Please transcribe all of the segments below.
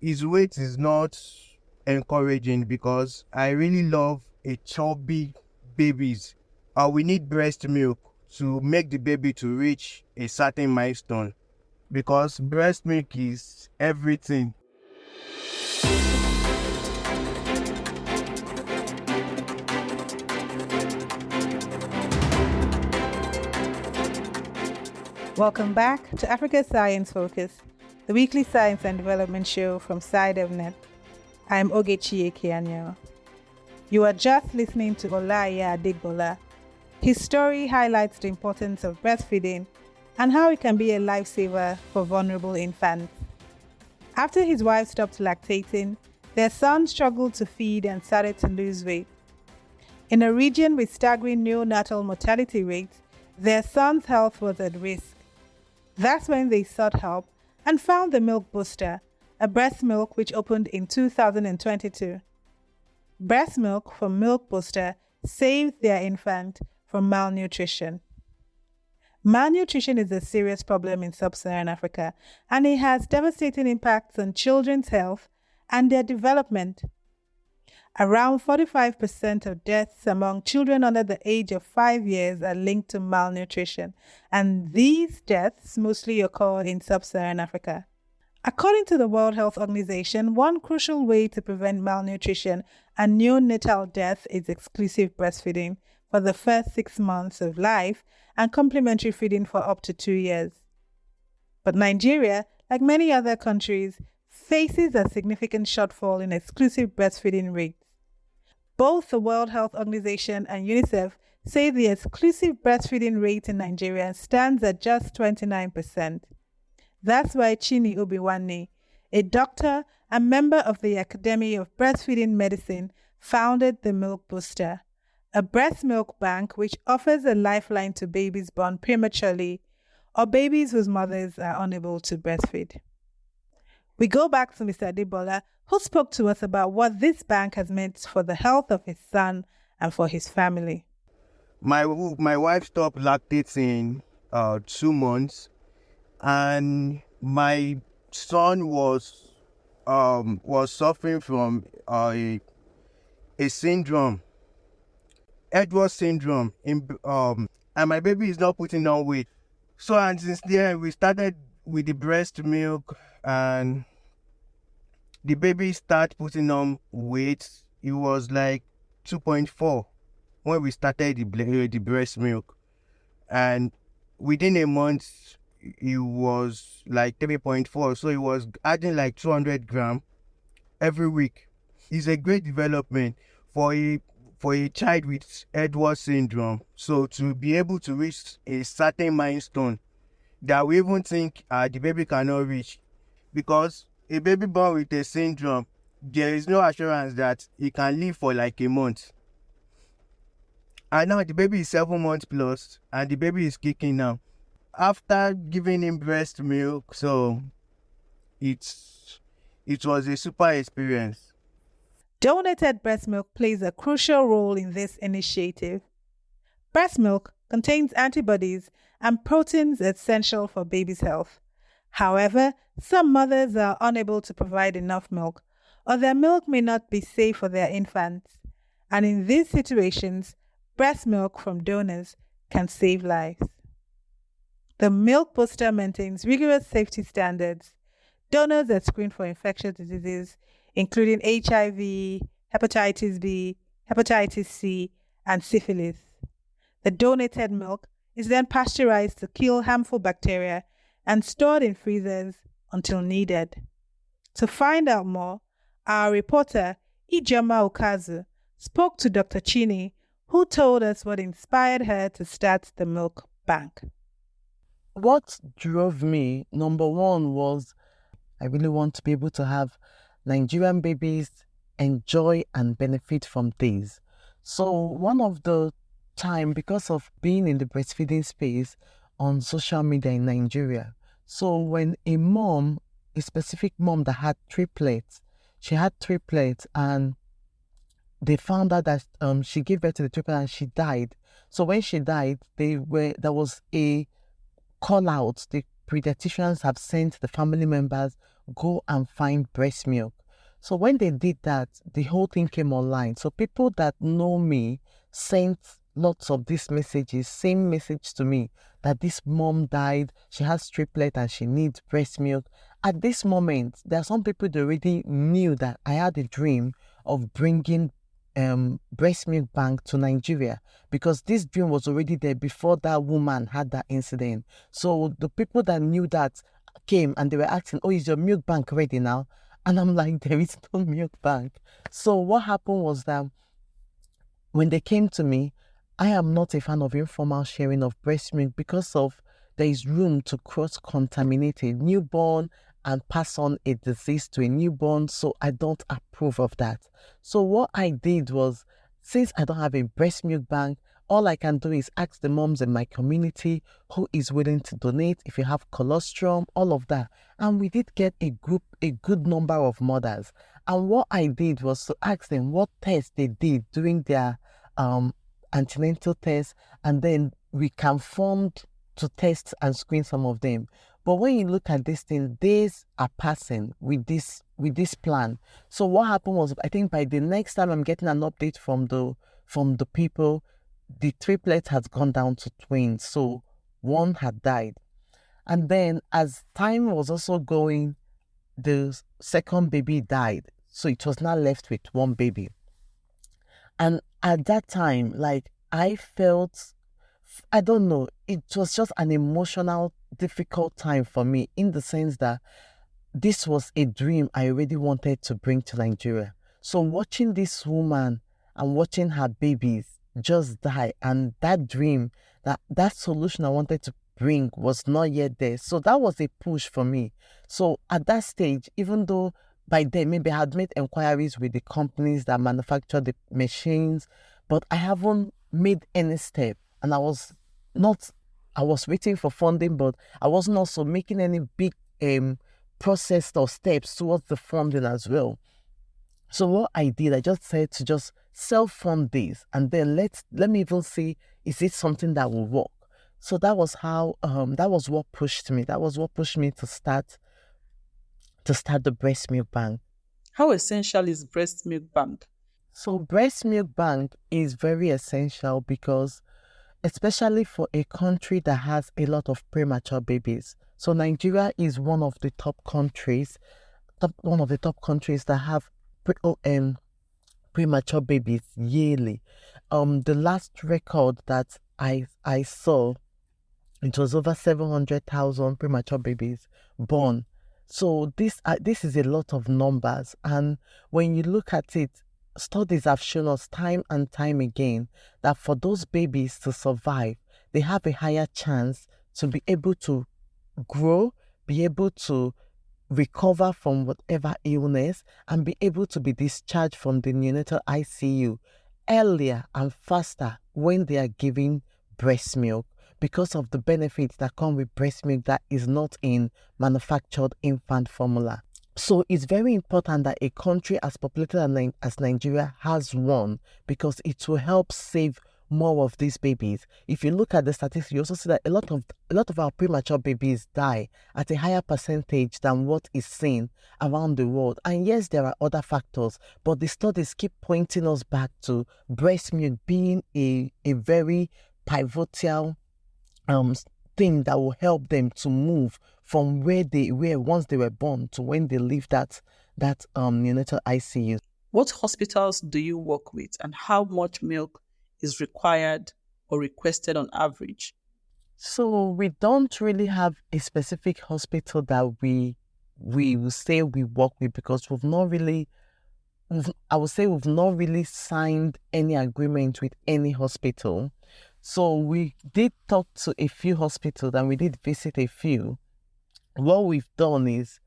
his weight is not encouraging because I really love a chubby babies. We need breast milk to make the baby to reach a certain milestone because breast milk is everything. Welcome back to Africa Science Focus, the weekly science and development show from SciDevNet. I'm Ogechi Ekeanyo. You are just listening to Olaiya Adegbola. His story highlights the importance of breastfeeding and how it can be a lifesaver for vulnerable infants. After his wife stopped lactating, their son struggled to feed and started to lose weight. In a region with staggering neonatal mortality rates, their son's health was at risk. That's when they sought help and found the Milk Booster, a breast milk which opened in 2022. Breast milk from Milk Booster saved their infant from malnutrition. Malnutrition is a serious problem in sub-Saharan Africa, and it has devastating impacts on children's health and their development. Around 45% of deaths among children under the age of 5 years are linked to malnutrition, and these deaths mostly occur in sub-Saharan Africa. According to the World Health Organization, one crucial way to prevent malnutrition and neonatal death is exclusive breastfeeding for the first 6 months of life and complementary feeding for up to 2 years. But Nigeria, like many other countries, faces a significant shortfall in exclusive breastfeeding rates. Both the World Health Organization and UNICEF say the exclusive breastfeeding rate in Nigeria stands at just 29%. That's why Chinny Obinwanne, a doctor and member of the Academy of Breastfeeding Medicine, founded the Milk Booster, a breast milk bank which offers a lifeline to babies born prematurely or babies whose mothers are unable to breastfeed. We go back to Mr. Adegbola, who spoke to us about what this bank has meant for the health of his son and for his family. My wife stopped lactating 2 months, and my son was suffering from a syndrome, Edwards syndrome, and my baby is not putting on weight. So, and since then we started with the breast milk, and the baby started putting on weight. It was like 2.4 when we started the breast milk, and within a month it was like 3.4. So it was adding like 200 grams every week. It's a great development for a child with Edwards syndrome. So to be able to reach a certain milestone that we even think the baby cannot reach, because a baby born with a syndrome, there is no assurance that he can live for like a month. And now the baby is 7 months plus, and the baby is kicking now. After giving him breast milk, so it was a super experience. Donated breast milk plays a crucial role in this initiative. Breast milk contains antibodies and proteins essential for baby's health. However, some mothers are unable to provide enough milk, or their milk may not be safe for their infants. And in these situations, breast milk from donors can save lives. The Milk Booster maintains rigorous safety standards. Donors are screened for infectious diseases, including HIV, hepatitis B, hepatitis C, and syphilis. The donated milk is then pasteurized to kill harmful bacteria and stored in freezers until needed. To find out more, our reporter, Ijeoma Okazu, spoke to Dr. Chinny, who told us what inspired her to start the milk bank. What drove me, number one, was I really want to be able to have Nigerian babies enjoy and benefit from this. So one of the time, because of being in the breastfeeding space on social media in Nigeria, so when a specific mom that had triplets, and they found out that she gave birth to the triplets and she died. So when she died, there was a call out. The pediatricians have sent the family members go and find breast milk. So when they did that, the whole thing came online. So people that know me sent lots of these messages, same message to me, that this mom died, she has triplet and she needs breast milk. At this moment, there are some people that already knew that I had a dream of bringing breast milk bank to Nigeria, because this dream was already there before that woman had that incident. So the people that knew that came and they were asking, oh, is your milk bank ready now? And I'm like, there is no milk bank. So what happened was that when they came to me, I am not a fan of informal sharing of breast milk because of there is room to cross-contaminate a newborn and pass on a disease to a newborn. So I don't approve of that. So what I did was, since I don't have a breast milk bank, all I can do is ask the moms in my community who is willing to donate, if you have colostrum, all of that. And we did get a good number of mothers. And what I did was to ask them what tests they did during their antenatal tests, and then we confirmed to test and screen some of them. But when you look at this thing, days are passing with this plan. So what happened was, I think by the next time I'm getting an update from the people, the triplet has gone down to twins. So one had died. And then as time was also going, the second baby died. So it was now left with one baby. And at that time, like, I felt, I don't know, it was just an emotional, difficult time for me, in the sense that this was a dream I already wanted to bring to Nigeria. So watching this woman and watching her babies just die, and that dream, that solution I wanted to bring was not yet there. So that was a push for me. So at that stage, even though by then maybe I had made inquiries with the companies that manufacture the machines, but I haven't made any step. And I was waiting for funding, but I wasn't also making any big process or steps towards the funding as well. So what I did, I just said to just self-fund this, and then let me even see, is it something that will work? So that was how that was what pushed me. That was what pushed me to start the breast milk bank. How essential is breast milk bank? So breast milk bank is very essential because, especially for a country that has a lot of premature babies. So Nigeria is one of the top countries that have premature babies yearly. The last record that I saw, it was over 700,000 premature babies born. So this is a lot of numbers, and when you look at it, studies have shown us time and time again that for those babies to survive, they have a higher chance to be able to grow, be able to recover from whatever illness, and be able to be discharged from the neonatal ICU earlier and faster when they are giving breast milk, because of the benefits that come with breast milk that is not in manufactured infant formula. So it's very important that a country as populated as Nigeria has one, because it will help save more of these babies. If you look at the statistics, you also see that a lot of our premature babies die at a higher percentage than what is seen around the world. And yes, there are other factors, but the studies keep pointing us back to breast milk being a very pivotal thing that will help them to move from where they were once they were born to when they leave that neonatal ICU. What hospitals do you work with, and how much milk is required or requested on average? So we don't really have a specific hospital that we will say we work with, because we've not really signed any agreement with any hospital. So we did talk to a few hospitals and we did visit a few. What we've done is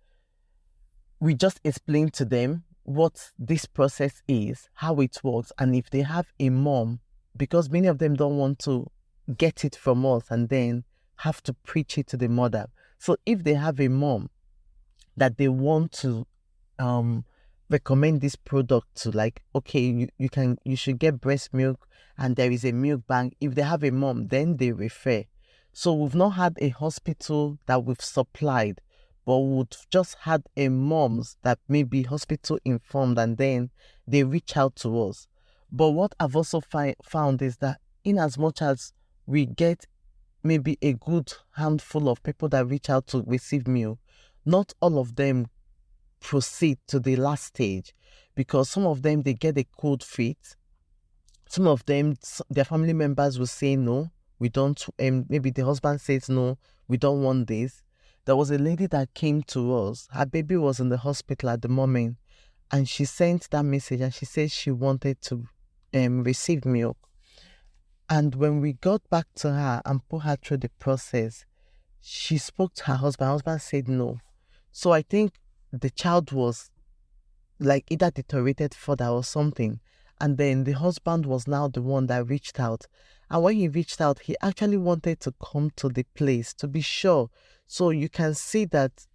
we just explained to them what this process is, how it works, and if they have a mom, because many of them don't want to get it from us and then have to preach it to the mother. So if they have a mom that they want to recommend this product to, like, okay, you should get breast milk and there is a milk bank. If they have a mom, then they refer. So we've not had a hospital that we've supplied, but would just had a moms that may be hospital informed and then they reach out to us. But what I've also found is that in as much as we get maybe a good handful of people that reach out to receive milk, not all of them proceed to the last stage, because some of them, they get a cold feet. Some of them, their family members will say no, we don't, maybe the husband says no, we don't want this. There was a lady that came to us, her baby was in the hospital at the moment, and she sent that message and she said she wanted to receive milk. And when we got back to her and put her through the process, she spoke to her husband. Her husband said no. So I think the child was like either deteriorated further or something. And then the husband was now the one that reached out. And when he reached out, he actually wanted to come to the place to be sure. So you can see that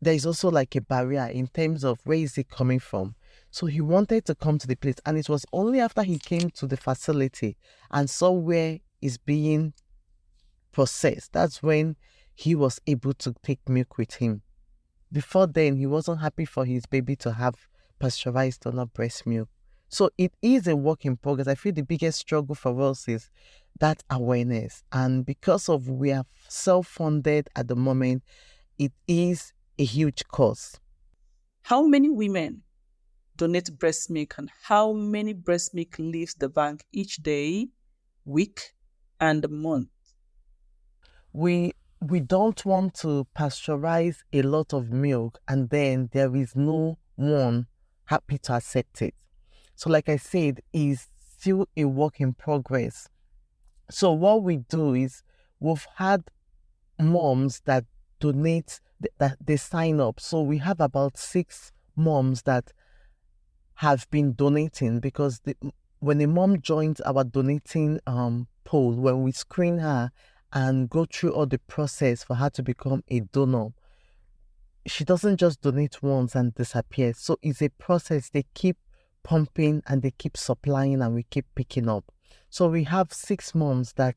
there is also like a barrier in terms of where is he coming from. So he wanted to come to the place. And it was only after he came to the facility and saw where it's being processed, that's when he was able to take milk with him. Before then, he wasn't happy for his baby to have pasteurized or not breast milk. So it is a work in progress. I feel the biggest struggle for us is that awareness. And because of we are self-funded at the moment, it is a huge cost. How many women donate breast milk, and how many breast milk leaves the bank each day, week, and month? We don't want to pasteurize a lot of milk and then there is no one happy to accept it. So like I said, it's still a work in progress. So what we do is we've had moms that donate, that they sign up. So we have about 6 moms that have been donating, because when a mom joins our donating pool, when we screen her and go through all the process for her to become a donor, she doesn't just donate once and disappear. So it's a process. They keep pumping and they keep supplying and we keep picking up. So we have 6 moms that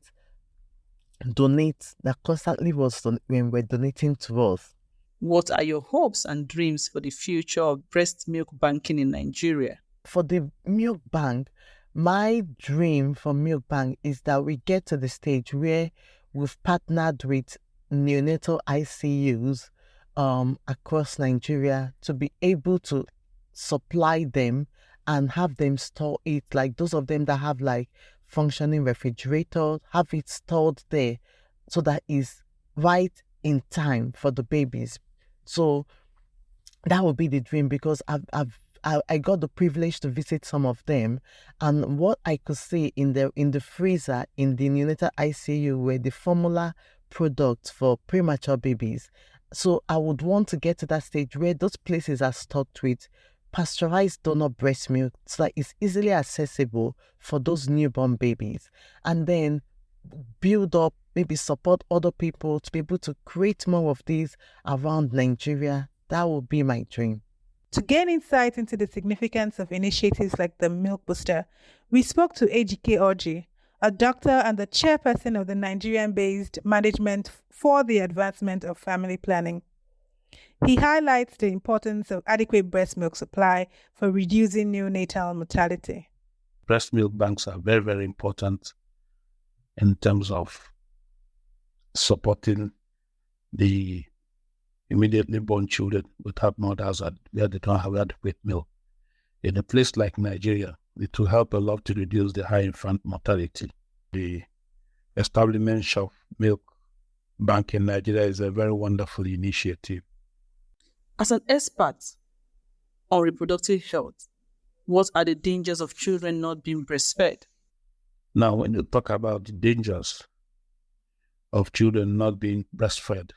donate, that constantly when we're donating to us. What are your hopes and dreams for the future of breast milk banking in Nigeria? For the milk bank, my dream for milk bank is that we get to the stage where we've partnered with neonatal ICUs across Nigeria to be able to supply them and have them store it, like those of them that have like functioning refrigerators, have it stored there so that is right in time for the babies. So that would be the dream, because I got the privilege to visit some of them, and what I could see in the freezer in the neonatal ICU were the formula products for premature babies. So I would want to get to that stage where those places are stocked with pasteurized donor breast milk, so that it's easily accessible for those newborn babies, and then build up, maybe support other people to be able to create more of these around Nigeria. That would be my dream. To gain insight into the significance of initiatives like the Milk Booster, we spoke to Ejike Orji, a doctor and the chairperson of the Nigerian-based Management for the Advancement of Family Planning. He highlights the importance of adequate breast milk supply for reducing neonatal mortality. Breast milk banks are very, very important in terms of supporting the immediately born children without mothers where they don't have adequate milk. In a place like Nigeria, it will help a lot to reduce the high infant mortality. The establishment of milk bank in Nigeria is a very wonderful initiative. As an expert on reproductive health, what are the dangers of children not being breastfed? Now, when you talk about the dangers of children not being breastfed,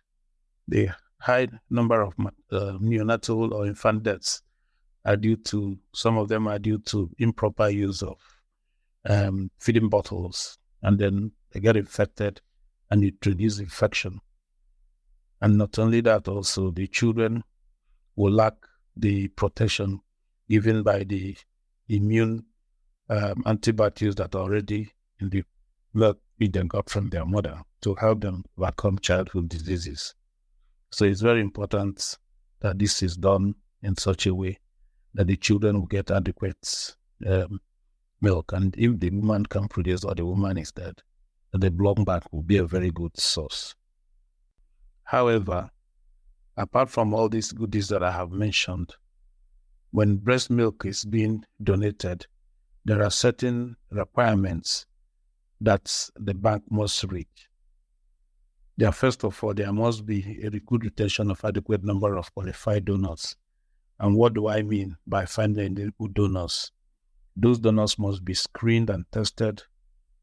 the high number of neonatal or infant deaths are due to, some of them are due to improper use of feeding bottles, and then they get infected and it produces infection. And not only that, also the children will lack the protection given by the immune antibodies that are already in the milk they got from their mother to help them overcome childhood diseases. So it's very important that this is done in such a way that the children will get adequate milk. And if the woman can produce or the woman is dead, the blood bank will be a very good source. However, apart from all these goodies that I have mentioned, when breast milk is being donated, there are certain requirements that the bank must reach. First of all, there must be a good retention of adequate number of qualified donors. And what do I mean by finding the good donors? Those donors must be screened and tested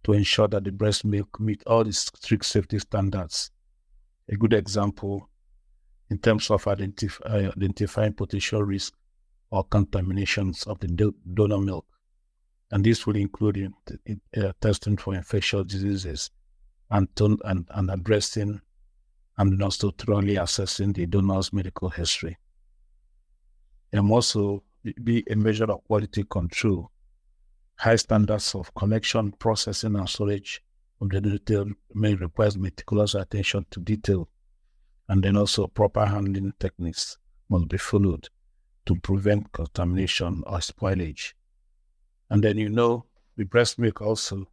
to ensure that the breast milk meet all the strict safety standards. A good example in terms of identifying potential risk or contaminations of the donor milk. And this will include testing for infectious diseases and addressing and also thoroughly assessing the donor's medical history. There must also be a measure of quality control, high standards of collection, processing, and storage of the detail may require meticulous attention to detail, and then also proper handling techniques must be followed to prevent contamination or spoilage. And then the breast milk also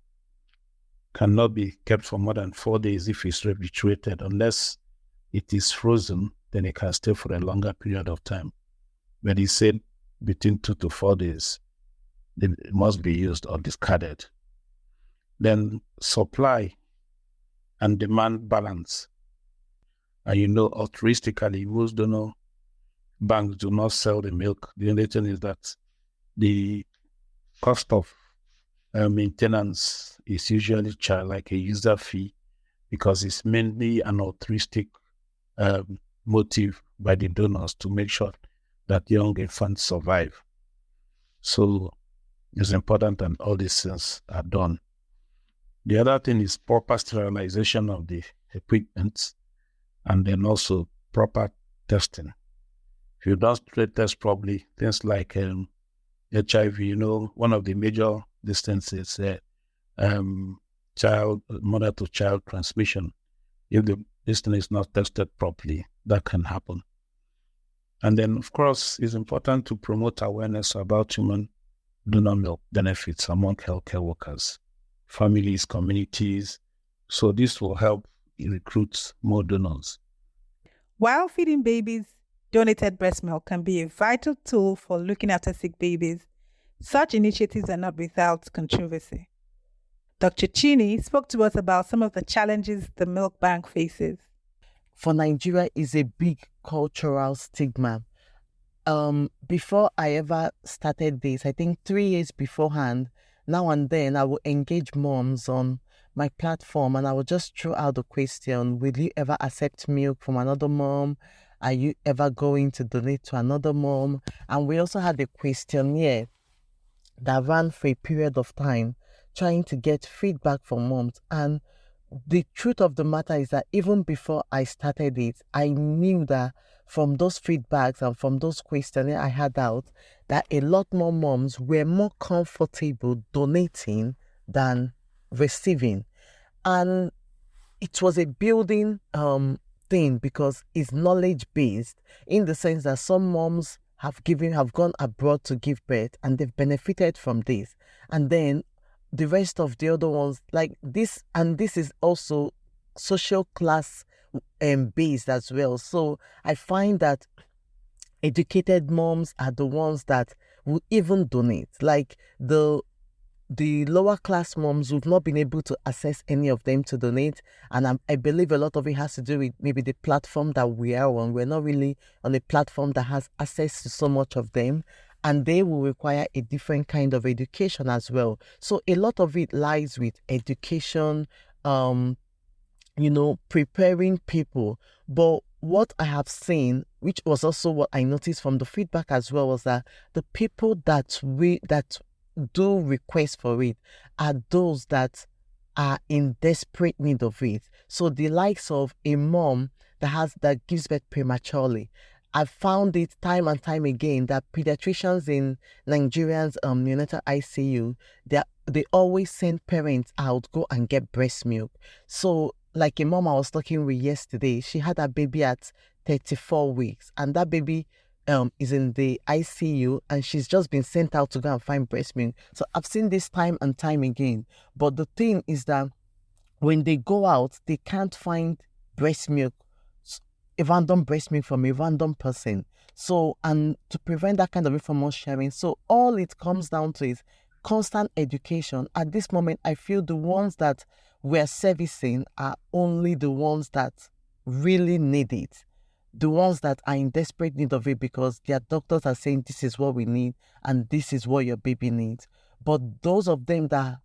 cannot be kept for more than 4 days if it's refrigerated. Unless it is frozen, then it can stay for a longer period of time. When he said between 2 to 4 days, then it must be used or discarded. Then supply and demand balance. And altruistically, most donor banks do not sell the milk. The only thing is that the cost of maintenance is usually charged like a user fee, because it's mainly an altruistic motive by the donors to make sure that young infants survive. So it's important that all these things are done. The other thing is proper sterilization of the equipment, and then also proper testing. If you don't test properly, things like HIV, one of the major distances is mother-to-child transmission. If this thing is not tested properly, that can happen. And then, of course, it's important to promote awareness about human donor milk benefits among healthcare workers, families, communities. So this will help recruit more donors. While feeding babies, donated breast milk can be a vital tool for looking after sick babies. Such initiatives are not without controversy. Dr. Chinny spoke to us about some of the challenges the milk bank faces. For Nigeria, is a big cultural stigma. Before I ever started this, I think 3 years beforehand, now and then I will engage moms on my platform and I will just throw out the question, will you ever accept milk from another mom? Are you ever going to donate to another mom? And we also had a questionnaire that ran for a period of time, trying to get feedback from moms. And the truth of the matter is that even before I started it, I knew that from those feedbacks and from those questionnaires I had out, that a lot more moms were more comfortable donating than receiving. And it was a building thing, because it's knowledge-based, in the sense that some moms have gone abroad to give birth and they've benefited from this. And then the rest of the other ones like this, and this is also social class based as well. So I find that educated moms are the ones that will even donate. Like the lower class moms, we've not been able to access any of them to donate. And I believe a lot of it has to do with maybe the platform that we are on. We're not really on a platform that has access to so much of them. And they will require a different kind of education as well. So a lot of it lies with education, preparing people. But what I have seen, which was also what I noticed from the feedback as well, was that the people that do request for it are those that are in desperate need of it. So the likes of a mom that gives birth prematurely, I've found it time and time again that pediatricians in Nigeria's neonatal ICU, they always send parents out, go and get breast milk. So like a mom I was talking with yesterday, she had a baby at 34 weeks, and that baby is in the ICU, and she's just been sent out to go and find breast milk. So I've seen this time and time again. But the thing is that when they go out, they can't find breast milk, a random breast milk from a random person. So, and to prevent that kind of information sharing, so all it comes down to is constant education. At this moment, I feel the ones that we're servicing are only the ones that really need it, the ones that are in desperate need of it because their doctors are saying this is what we need and this is what your baby needs. But those of them that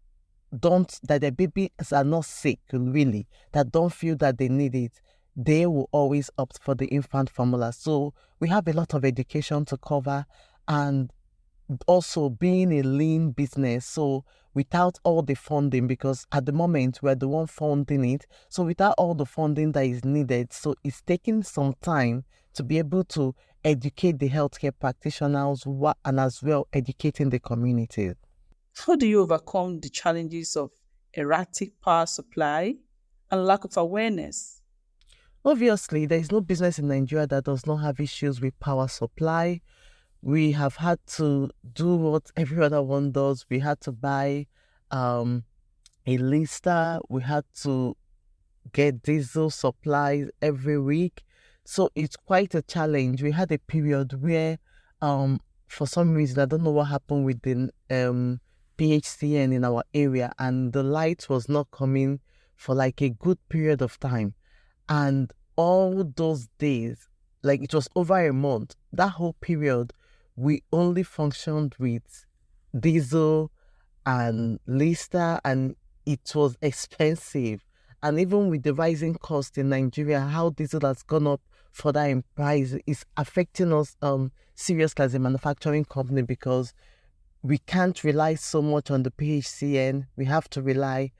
their babies are not sick really, that don't feel that they need it, they will always opt for the infant formula. So we have a lot of education to cover, and also being a lean business. So without all the funding, because at the moment we're the one funding it, so without all the funding that is needed, so it's taking some time to be able to educate the healthcare practitioners and as well educating the community. How do you overcome the challenges of erratic power supply and lack of awareness? Obviously, there is no business in Nigeria that does not have issues with power supply. We have had to do what every other one does. We had to buy a lister. We had to get diesel supplies every week. So it's quite a challenge. We had a period where, for some reason, I don't know what happened with the PHCN in our area, and the light was not coming for like a good period of time. And all those days, like it was over a month, that whole period, we only functioned with diesel and lister, and it was expensive. And even with the rising cost in Nigeria, how diesel has gone up further in price is affecting us seriously as a manufacturing company, because we can't rely so much on the PHCN. We have to rely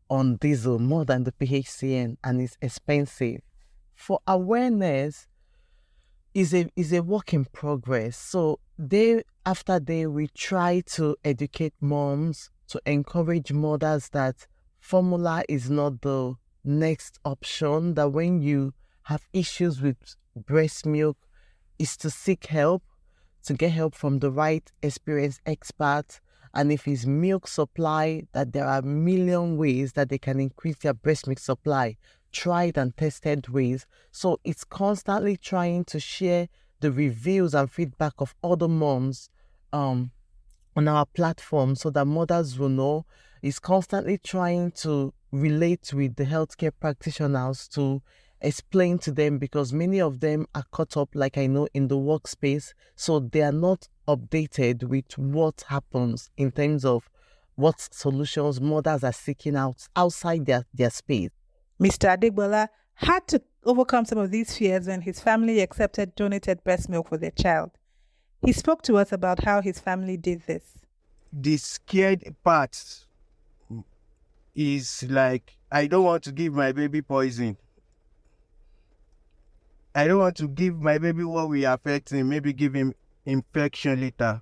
on diesel more than the PHCN, and it's expensive. For awareness, is a work in progress. So day after day, we try to educate moms, to encourage mothers that formula is not the next option, that when you have issues with breast milk, is to seek help, to get help from the right experienced expert. And if it's milk supply, that there are a million ways that they can increase their breast milk supply, tried and tested ways. So it's constantly trying to share the reviews and feedback of other moms on our platform so that mothers will know. It's constantly trying to relate with the healthcare practitioners to explain to them, because many of them are caught up, like I know, in the workspace, so they are not updated with what happens in terms of what solutions mothers are seeking out outside their space. Mr. Adegbola had to overcome some of these fears when his family accepted donated breast milk for their child. He spoke to us about how his family did this. The scared part is like, I don't want to give my baby poison. I don't want to give my baby what will affect him, maybe give him infection later.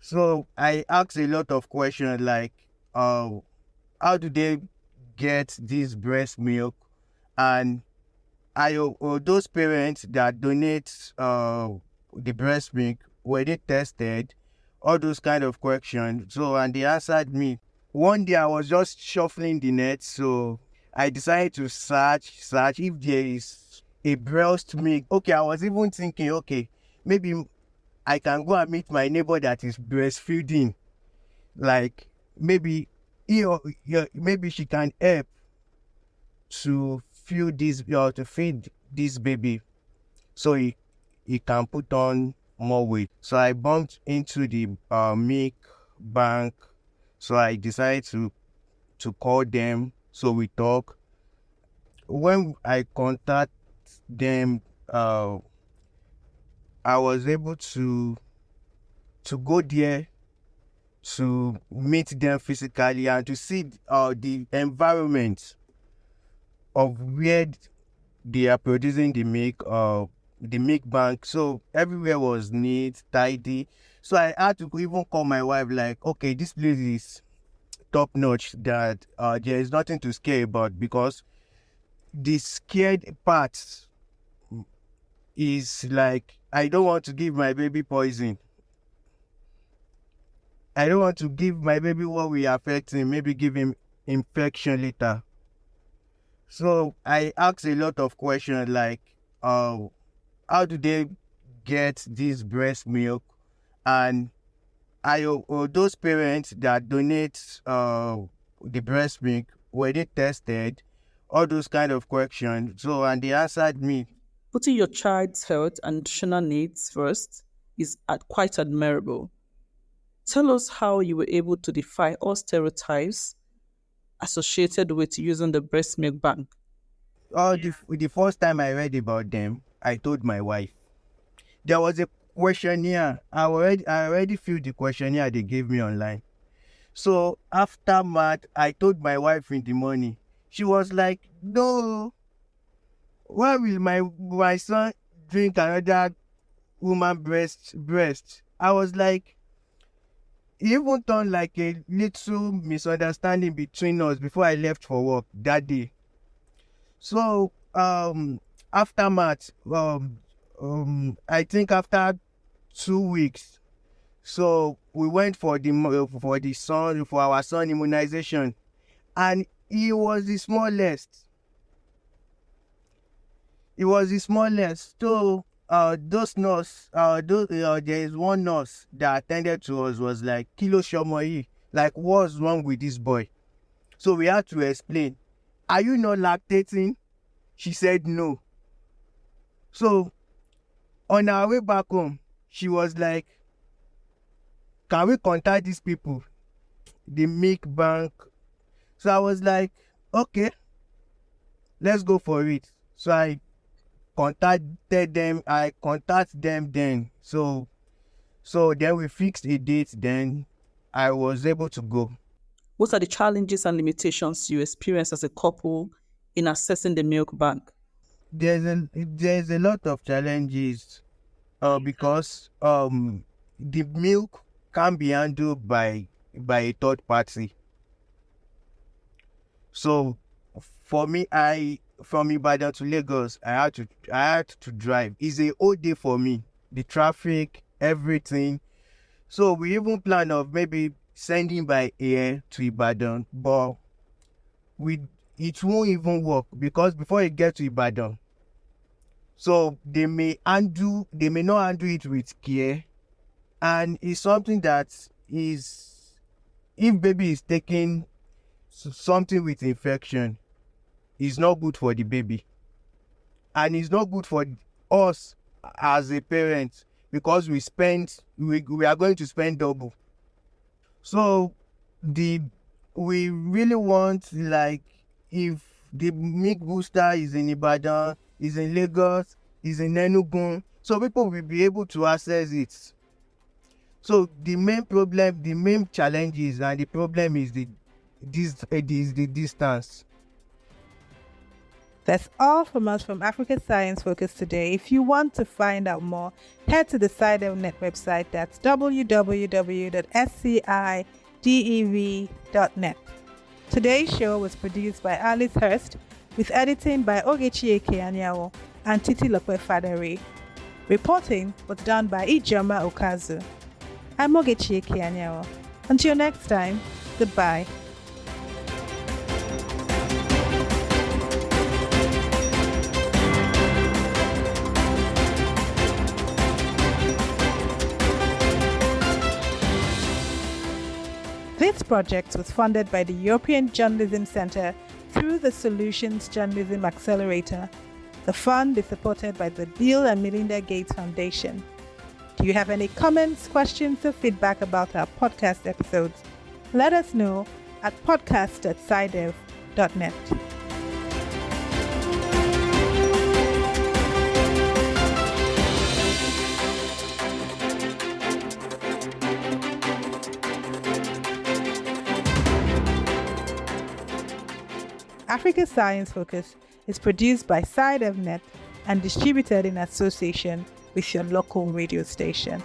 So I asked a lot of questions like, how do they get this breast milk? And those parents that donate the breast milk, were they tested? All those kind of questions. So, and they answered me. One day I was just shuffling the net, so I decided to search if there is a breast milk. Okay, I was even thinking, okay, maybe I can go and meet my neighbor that is breastfeeding. Like, maybe maybe she can help to feed this baby, so he can put on more weight. So I bumped into the milk bank. So I decided to call them. So we talk. When I contact them, I was able to go there to meet them physically and to see the environment of where they are producing the milk bank. So everywhere was neat, tidy. So I had to even call my wife, like, okay, this place is top notch, that there is nothing to scare about, because the scared part is like, I don't want to give my baby poison. I don't want to give my baby what will affect him, maybe give him infection later. So I asked a lot of questions like, how do they get this breast milk? And those parents that donate the breast milk, were they tested? All those kind of questions. So, and they answered me. Putting your child's health and nutritional needs first is quite admirable. Tell us how you were able to defy all stereotypes associated with using the breast milk bank. The first time I read about them, I told my wife. There was a questionnaire. I already filled the questionnaire they gave me online. So after math, I told my wife in the morning. She was like, "No, why will my son drink another woman breast?" I was like, it even turned like a little misunderstanding between us before I left for work that day. So after math, I think after 2 weeks, so we went for our son immunization, and he was the smallest. So those nurse, there is one nurse that attended to us was like, "Kilo shomoyi, like what's wrong with this boy?" So we had to explain. "Are you not lactating?" She said no. So on our way back home, she was like, "Can we contact these people, the milk bank?" So I was like, "Okay, let's go for it." So I contacted them. Then. So then we fixed a date. Then I was able to go. What are the challenges and limitations you experience as a couple in accessing the milk bank? There's a lot of challenges because the milk can be handled by a third party. So for me, from Ibadan to Lagos, I had to drive. It's a whole day for me. The traffic, everything. So we even plan of maybe sending by air to Ibadan, but it won't even work because before you get to Ibadan, so they may not handle it with care, and it's something that is, if baby is taking something with infection, it's not good for the baby, and it's not good for us as a parent because we are going to spend double. So we really want, like, if the milk booster is in Ibadan, is in Lagos, is in Enugu, so people will be able to access it. So the main challenges and the problem is the distance. That's all from us from Africa Science Focus today. If you want to find out more, head to the SciDevNet website. That's www.scidev.net. Today's show was produced by Alice Hurst with editing by Ogechi Anyanwo and Titi Lope Fadere. Reporting was done by Ijoma Okazu. I'm Ogechi Anyanwo. Until next time, goodbye. This project was funded by the European Journalism Centre through the Solutions Journalism Accelerator. The fund is supported by the Bill and Melinda Gates Foundation. Do you have any comments, questions, or feedback about our podcast episodes? Let us know at podcast@scidev.net. Africa Science Focus is produced by SciDevNet and distributed in association with your local radio station.